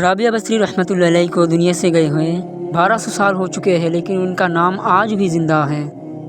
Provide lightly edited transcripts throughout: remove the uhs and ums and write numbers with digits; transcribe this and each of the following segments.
رابعہ بصری رحمتہ اللہ علیہ کو دنیا سے گئے ہوئے 1200 سال ہو چکے ہیں، لیکن ان کا نام آج بھی زندہ ہے۔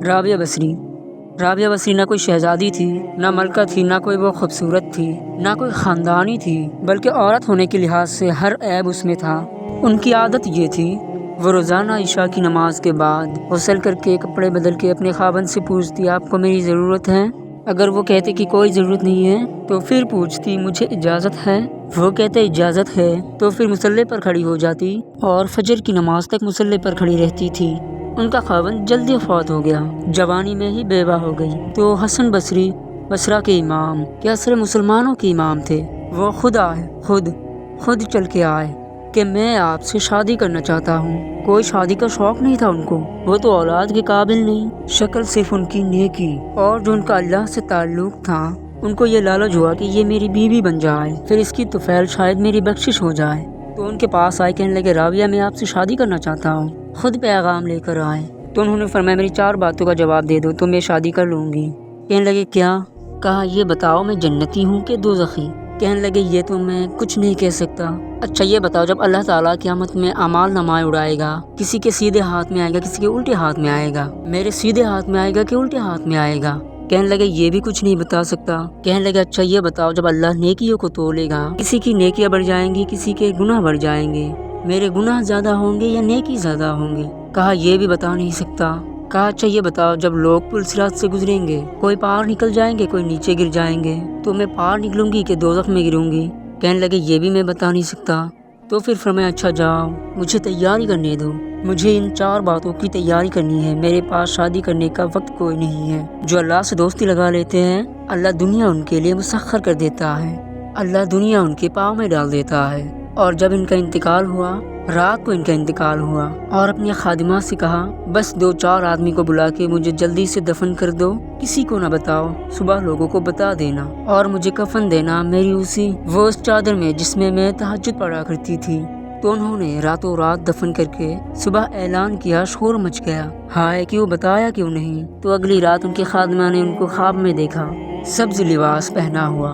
رابعہ بصری نہ کوئی شہزادی تھی، نہ ملکہ تھی، نہ کوئی وہ خوبصورت تھی، نہ کوئی خاندانی تھی، بلکہ عورت ہونے کے لحاظ سے ہر عیب اس میں تھا۔ ان کی عادت یہ تھی، وہ روزانہ عشاء کی نماز کے بعد غسل کر کے کپڑے بدل کے اپنے خاوند سے پوچھتی، آپ کو میری ضرورت ہے؟ اگر وہ کہتے کہ کوئی ضرورت نہیں ہے تو پھر پوچھتی، مجھے اجازت ہے؟ وہ کہتے اجازت ہے تو پھر مصلی پر کھڑی ہو جاتی اور فجر کی نماز تک مصلی پر کھڑی رہتی تھی۔ ان کا خاوند جلدی وفات ہو گیا، جوانی میں ہی بیوہ ہو گئی، تو حسن بصری بصرہ کے امام کے اصل مسلمانوں کے امام تھے۔ وہ خود چل کے آئے کہ میں آپ سے شادی کرنا چاہتا ہوں۔ کوئی شادی کا شوق نہیں تھا ان کو، وہ تو اولاد کے قابل نہیں، شکل صرف ان کی نیکی اور جو ان کا اللہ سے تعلق تھا۔ ان کو یہ لالچ ہوا کہ یہ میری بیوی بن جائے، پھر اس کی طفیل شاید میری بخشش ہو جائے۔ تو ان کے پاس آئے، کہنے لگے، رابعہ میں آپ سے شادی کرنا چاہتا ہوں۔ خود پیغام لے کر آئے تو انہوں نے فرمایا، میری 4 باتوں کا جواب دے دو تو میں شادی کر لوں گی۔ کہنے لگے، کیا؟ کہا، یہ بتاؤ میں جنتی ہوں کہ دوزخی؟ کہنے لگے، یہ تو میں کچھ نہیں کہہ سکتا۔ اچھا یہ بتاؤ، جب اللہ تعالیٰ قیامت میں اعمال نامہ اڑائے گا، کسی کے سیدھے ہاتھ میں آئے گا، کسی کے الٹے ہاتھ میں آئے گا؟ میرے سیدھے ہاتھ میں آئے گا کہ الٹے ہاتھ میں آئے گا؟ کہنے لگے، یہ بھی کچھ نہیں بتا سکتا۔ کہنے لگے، اچھا یہ بتاؤ، جب اللہ نیکیوں کو تولے گا، کسی کی نیکیاں بڑھ جائیں گی، کسی کے گناہ بڑھ جائیں گے، میرے گناہ زیادہ ہوں گے یا نیکی زیادہ ہوں گے؟ کہا، یہ بھی بتا نہیں سکتا۔ کہا، اچھا یہ بتاؤ، جب لوگ پل صراط سے گزریں گے، کوئی پار نکل جائیں گے، کوئی نیچے گر جائیں گے، تو میں پار نکلوں گی کہ دوزخ میں گروں گی؟ کہنے لگے، یہ بھی میں بتا نہیں سکتا۔ تو پھر فرمایا، اچھا جاؤ، مجھے تیاری کرنے دو، مجھے ان 4 باتوں کی تیاری کرنی ہے، میرے پاس شادی کرنے کا وقت کوئی نہیں ہے۔ جو اللہ سے دوستی لگا لیتے ہیں، اللہ دنیا ان کے لیے مسخر کر دیتا ہے، اللہ دنیا ان کے پاؤں میں ڈال دیتا ہے۔ اور جب ان کا انتقال ہوا، رات کو ان کا انتقال ہوا، اور اپنی خادمات سے کہا، بس 2-4 آدمی کو بلا کے مجھے جلدی سے دفن کر دو، کسی کو نہ بتاؤ، صبح لوگوں کو بتا دینا، اور مجھے کفن دینا میری اس چادر میں جس میں میں تہجد پڑھا کرتی تھی۔ تو انہوں نے راتوں رات دفن کر کے صبح اعلان کیا، شور مچ گیا، ہائے کیوں بتایا کیوں نہیں؟ تو اگلی رات ان کے خادمہ نے ان کو خواب میں دیکھا، سبز لباس پہنا ہوا،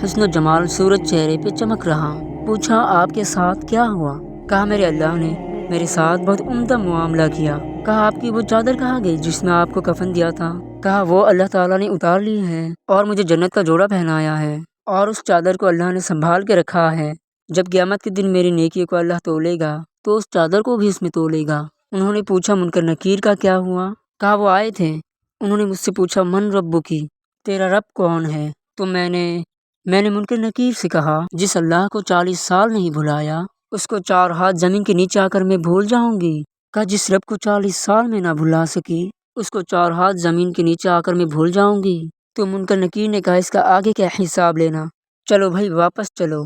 حسن و جمال صورت چہرے پہ چمک رہا۔ پوچھا، آپ کے ساتھ کیا ہوا؟ کہا، میرے اللہ نے میرے ساتھ بہت عمدہ معاملہ کیا۔ کہا، آپ کی وہ چادر کہاں گئی جس میں آپ کو کفن دیا تھا؟ کہا، وہ اللہ تعالیٰ نے اتار لی ہے اور مجھے جنت کا جوڑا پہنایا ہے، اور اس چادر کو اللہ نے سنبھال کے رکھا ہے، جب قیامت کے دن میری نیکی کو اللہ تولے گا تو اس چادر کو بھی اس میں تولے گا۔ انہوں نے پوچھا، منکر نکیر کا کیا ہوا؟ کہا، وہ آئے تھے، انہوں نے مجھ سے پوچھا، من ربکی، تیرا رب کون ہے؟ تو میں نے منکر نکیر سے کہا، جس اللہ کو 40 سال نہیں بھلایا، اس کو 4 ہاتھ زمین کے نیچے آ کر میں بھول جاؤں گی؟ کہا، جس رب کو 40 سال میں نہ بھلا سکی، اس کو 4 ہاتھ زمین کے نیچے آ کر میں بھول جاؤں گی؟ تو منکر نکیر نے کہا، اس کا آگے کیا حساب لینا، چلو بھائی واپس چلو۔